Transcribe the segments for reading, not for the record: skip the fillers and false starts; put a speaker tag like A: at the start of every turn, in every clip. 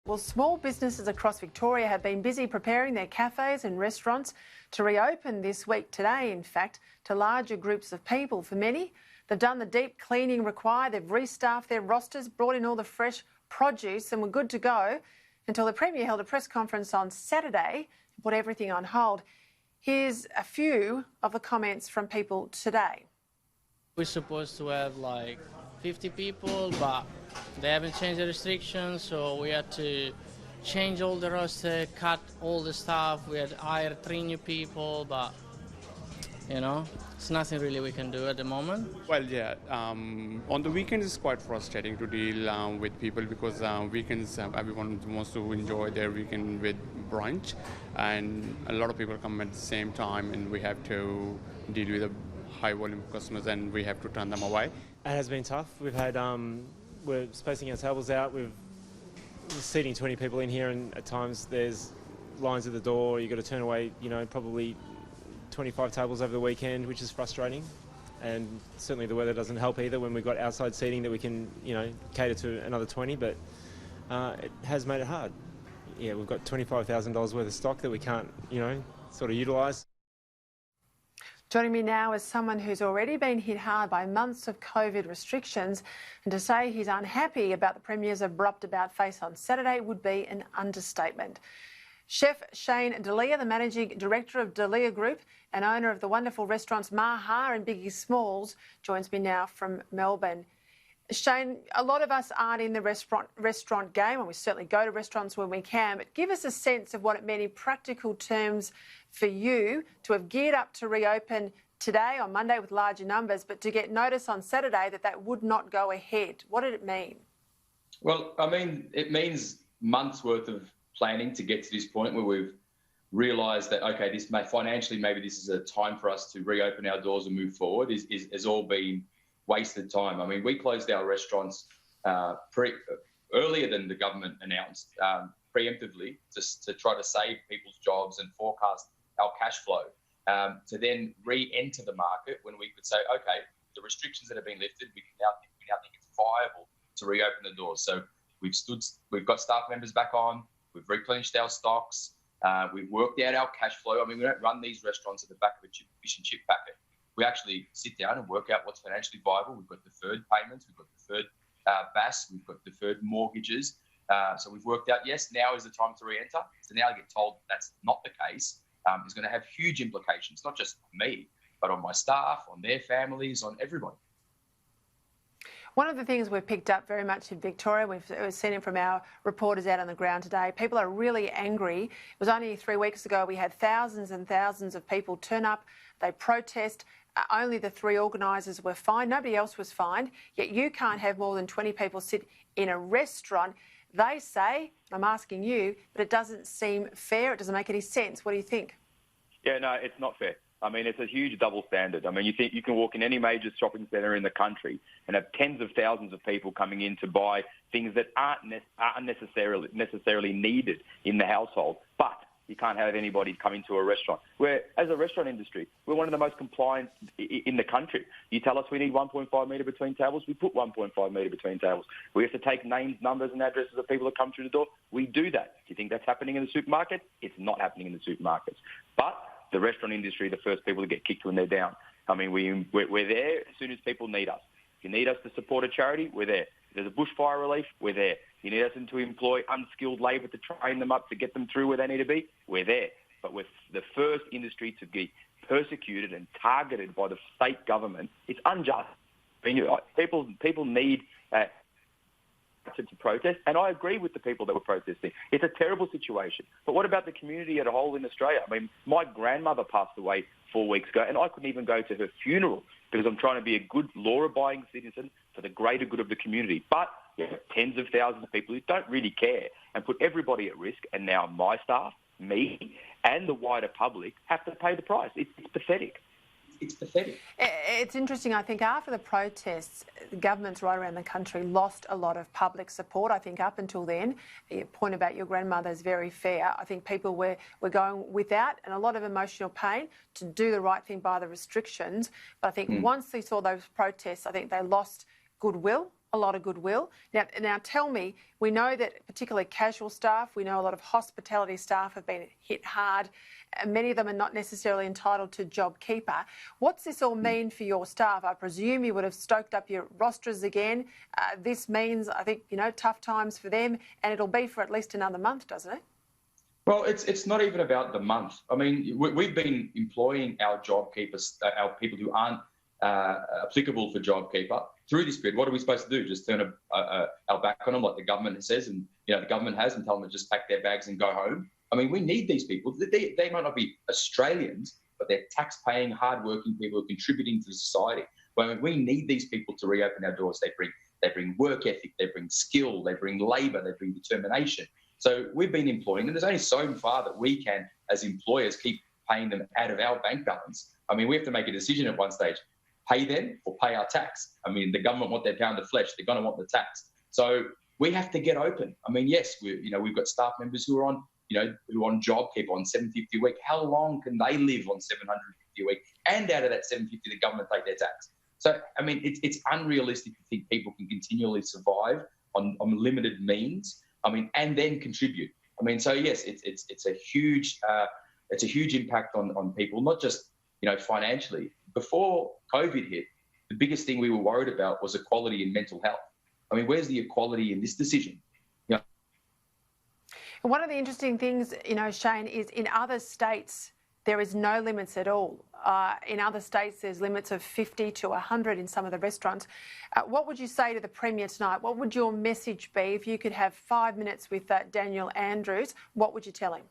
A: Well, small businesses across Victoria have been busy preparing their cafes and restaurants to reopen this week today, in fact, to larger groups of people. For many, they've done the deep cleaning required, they've restaffed their rosters, brought in all the fresh produce and were good to go until the Premier held a press conference on Saturday and put everything on hold. Here's a few of the comments from people today.
B: We're supposed to have like 50 people, but they haven't changed the restrictions, so we had to change all the roster, cut all the staff. We had hired 3 new people, but you know, it's nothing really we can do at the moment.
C: Well, yeah, on the weekends it's quite frustrating to deal with people because weekends everyone wants to enjoy their weekend with brunch, and a lot of people come at the same time, and we have to deal with a high volume of customers, and we have to turn them away.
D: It has been tough. We've had we're spacing our tables out. We're seating 20 people in here, and at times there's lines at the door. You've got to turn away, you know, probably 25 tables over the weekend, which is frustrating. And certainly the weather doesn't help either when we've got outside seating that we can, you know, cater to another 20, but it has made it hard. Yeah, we've got $25,000 worth of stock that we can't, you know, sort of utilise.
A: Joining me now is someone who's already been hit hard by months of COVID restrictions, and to say he's unhappy about the Premier's abrupt about-face on Saturday would be an understatement. Chef Shane Delia, the Managing Director of Delia Group and owner of the wonderful restaurants Maha and Biggie Smalls, joins me now from Melbourne. Shane, a lot of us aren't in the restaurant game, and we certainly go to restaurants when we can, but give us a sense of what it meant in practical terms for you to have geared up to reopen today on Monday with larger numbers, but to get notice on Saturday that that would not go ahead. What did it mean?
E: Well, I mean, it means months worth of planning to get to this point where we've realised that, okay, this may financially, maybe this is a time for us to reopen our doors and move forward, has all been wasted time. I mean, we closed our restaurants earlier than the government announced, preemptively, just to try to save people's jobs and forecast our cash flow, to then re-enter the market when we could say, okay, the restrictions that have been lifted, we now think it's viable to reopen the doors. So we've got staff members back on, we've replenished our stocks, we've worked out our cash flow. I mean, we don't run these restaurants at the back of a fish and chip packet. We actually sit down and work out what's financially viable. We've got deferred payments, we've got deferred BAS, we've got deferred mortgages. So we've worked out, yes, now is the time to re-enter. So now I get told that's not the case. It's going to have huge implications, not just on me, but on my staff, on their families, on everybody.
A: One of the things we've picked up very much in Victoria, we've seen it from our reporters out on the ground today, people are really angry. It was only 3 weeks ago we had thousands and thousands of people turn up, they protest. Only the 3 organisers were fined, nobody else was fined, yet you can't have more than 20 people sit in a restaurant. They say, I'm asking you, but it doesn't seem fair, it doesn't make any sense. What do you think?
F: Yeah, no, it's not fair. I mean, it's a huge double standard. I mean, you think you can walk in any major shopping centre in the country and have tens of thousands of people coming in to buy things that aren't necessarily needed in the household, but you can't have anybody come into a restaurant. Where, as a restaurant industry, we're one of the most compliant in the country. You tell us we need 1.5 metre between tables, we put 1.5 metre between tables. We have to take names, numbers and addresses of people that come through the door. We do that. Do you think that's happening in the supermarket? It's not happening in the supermarkets. But the restaurant industry are the first people to get kicked when they're down. I mean, we're there as soon as people need us. If you need us to support a charity, we're there. If there's a bushfire relief, we're there. You need us to employ unskilled labour to train them up to get them through where they need to be, we're there. But we're the first industry to be persecuted and targeted by the state government. It's unjust. I mean, people need to protest, and I agree with the people that were protesting. It's a terrible situation. But what about the community as a whole in Australia? I mean, my grandmother passed away 4 weeks ago, and I couldn't even go to her funeral because I'm trying to be a good law-abiding citizen for the greater good of the community. But tens of thousands of people who don't really care and put everybody at risk, and now my staff, me, and the wider public have to pay the price. It's pathetic. It's pathetic.
A: It's interesting. I think after the protests, the governments right around the country lost a lot of public support. I think up until then, your point about your grandmother is very fair. I think people were going without and a lot of emotional pain to do the right thing by the restrictions. But I think once they saw those protests, I think they lost goodwill a lot of goodwill. Now tell me, we know that particularly casual staff, we know a lot of hospitality staff have been hit hard. Many of them are not necessarily entitled to JobKeeper. What's this all mean for your staff? I presume you would have stoked up your rosters again. This means, I think, tough times for them, and it'll be for at least another month, doesn't it?
E: Well, it's not even about the month. I mean, we've been employing our JobKeepers, our people who aren't applicable for JobKeeper through this period. What are we supposed to do? Just turn our back on them like the government says, and the government has, and tell them to just pack their bags and go home? I mean, we need these people. They might not be Australians, but they're tax-paying, hard-working people who are contributing to society. Well, we need these people to reopen our doors. They bring work ethic, they bring skill, they bring labour, they bring determination. So we've been employing them. There's only so far that we can, as employers, keep paying them out of our bank balance. I mean, we have to make a decision at one stage: pay them or pay our tax. I mean, the government want their pound of flesh; they're going to want the tax. So we have to get open. I mean, yes, we've got staff members who are on, who are on JobKeeper on $750 a week. How long can they live on $750 a week? And out of that $750, the government take their tax. So I mean, it's unrealistic to think people can continually survive on limited means. I mean, and then contribute. I mean, so yes, it's a huge impact on people, not just financially. Before COVID hit, the biggest thing we were worried about was equality in mental health. I mean, where's the equality in this decision?
A: And one of the interesting things, Shane, is in other states there is no limits at all. In other states, there's limits of 50 to 100 in some of the restaurants. What would you say to the Premier tonight? What would your message be if you could have 5 minutes with Daniel Andrews? What would you tell him?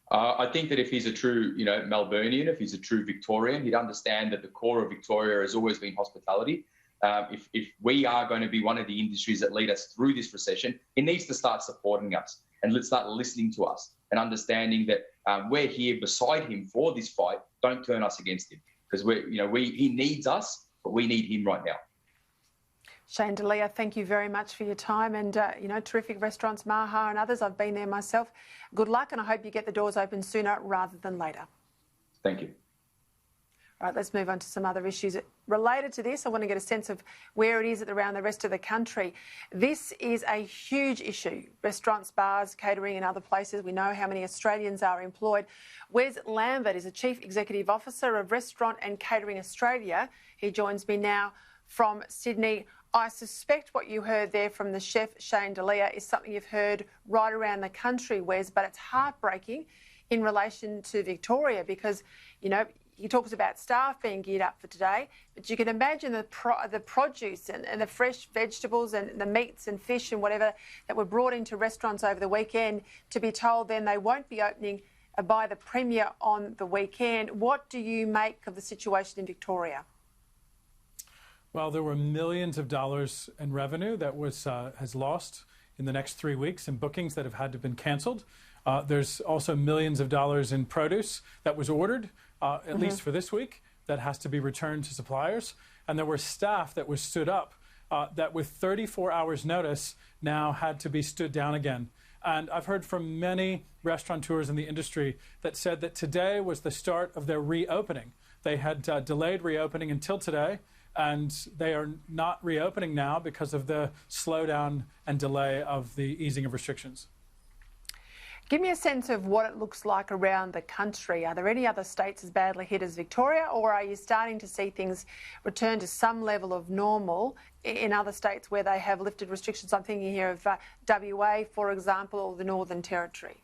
E: I think that if he's a true, Melburnian, if he's a true Victorian, he'd understand that the core of Victoria has always been hospitality. If we are going to be one of the industries that lead us through this recession, he needs to start supporting us and let's start listening to us and understanding that we're here beside him for this fight. Don't turn us against him, because he needs us, but we need him right now.
A: Shane Delia, thank you very much for your time, and terrific restaurants, Maha and others. I've been there myself. Good luck, and I hope you get the doors open sooner rather than later.
E: Thank you.
A: All right, let's move on to some other issues related to this. I want to get a sense of where it is around the rest of the country. This is a huge issue. Restaurants, bars, catering and other places. We know how many Australians are employed. Wes Lambert is the Chief Executive Officer of Restaurant and Catering Australia. He joins me now from Sydney. I suspect what you heard there from the chef, Shane Delia, is something you've heard right around the country, Wes, but it's heartbreaking in relation to Victoria because, he talks about staff being geared up for today, but you can imagine the produce and the fresh vegetables and the meats and fish and whatever that were brought into restaurants over the weekend to be told then they won't be opening by the Premier on the weekend. What do you make of the situation in Victoria?
G: Well, there were millions of dollars in revenue that has lost in the next 3 weeks in bookings that have had to been cancelled. There's also millions of dollars in produce that was ordered, at least for this week, that has to be returned to suppliers. And there were staff that was stood up that with 34 hours notice now had to be stood down again. And I've heard from many restaurateurs in the industry that said that today was the start of their reopening. They had delayed reopening until today, and they are not reopening now because of the slowdown and delay of the easing of restrictions.
A: Give me a sense of what it looks like around the country. Are there any other states as badly hit as Victoria, or are you starting to see things return to some level of normal in other states where they have lifted restrictions? I'm thinking here of WA, for example, or the Northern Territory.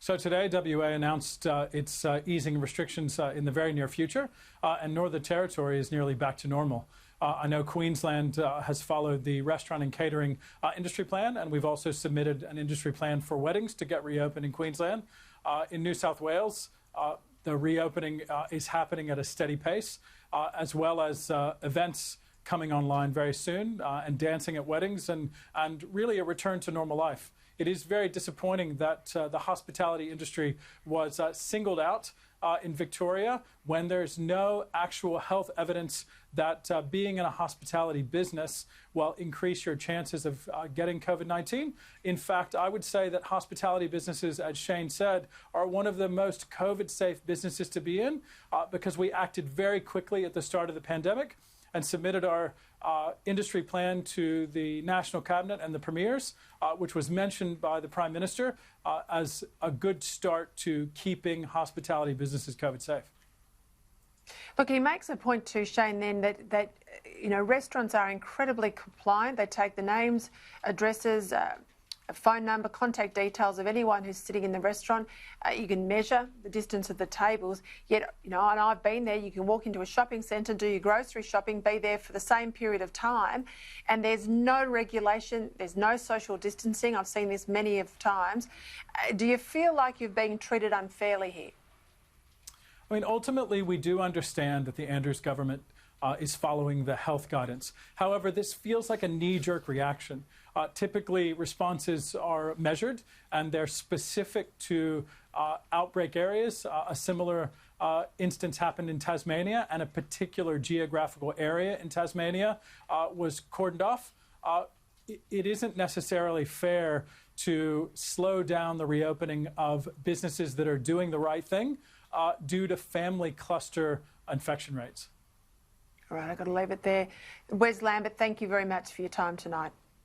G: So today, WA announced its easing restrictions in the very near future, and Northern Territory is nearly back to normal. I know Queensland has followed the restaurant and catering industry plan, and we've also submitted an industry plan for weddings to get reopened in Queensland. In New South Wales, the reopening is happening at a steady pace, as well as events coming online very soon, and dancing at weddings, and really a return to normal life. It is very disappointing that the hospitality industry was singled out in Victoria when there's no actual health evidence that being in a hospitality business will increase your chances of getting COVID-19. In fact, I would say that hospitality businesses, as Shane said, are one of the most COVID-safe businesses to be in because we acted very quickly at the start of the pandemic and submitted our industry plan to the National Cabinet and the Premiers, which was mentioned by the Prime Minister as a good start to keeping hospitality businesses COVID safe.
A: Look, he makes a point too, Shane, then that you know, restaurants are incredibly compliant. They take the names, addresses, a phone number, contact details of anyone who's sitting in the restaurant. You can measure the distance of the tables. Yet, you know, and I've been there, you can walk into a shopping centre, do your grocery shopping, be there for the same period of time, and there's no regulation, there's no social distancing. I've seen this many of times. Do you feel like you're being treated unfairly here?
G: I mean, ultimately, we do understand that the Andrews government is following the health guidance. However, this feels like a knee-jerk reaction. Typically, responses are measured and they're specific to outbreak areas. A similar instance happened in Tasmania, and a particular geographical area in Tasmania was cordoned off. It isn't necessarily fair to slow down the reopening of businesses that are doing the right thing due to family cluster infection rates.
A: All right, I've got to leave it there. Wes Lambert, thank you very much for your time tonight.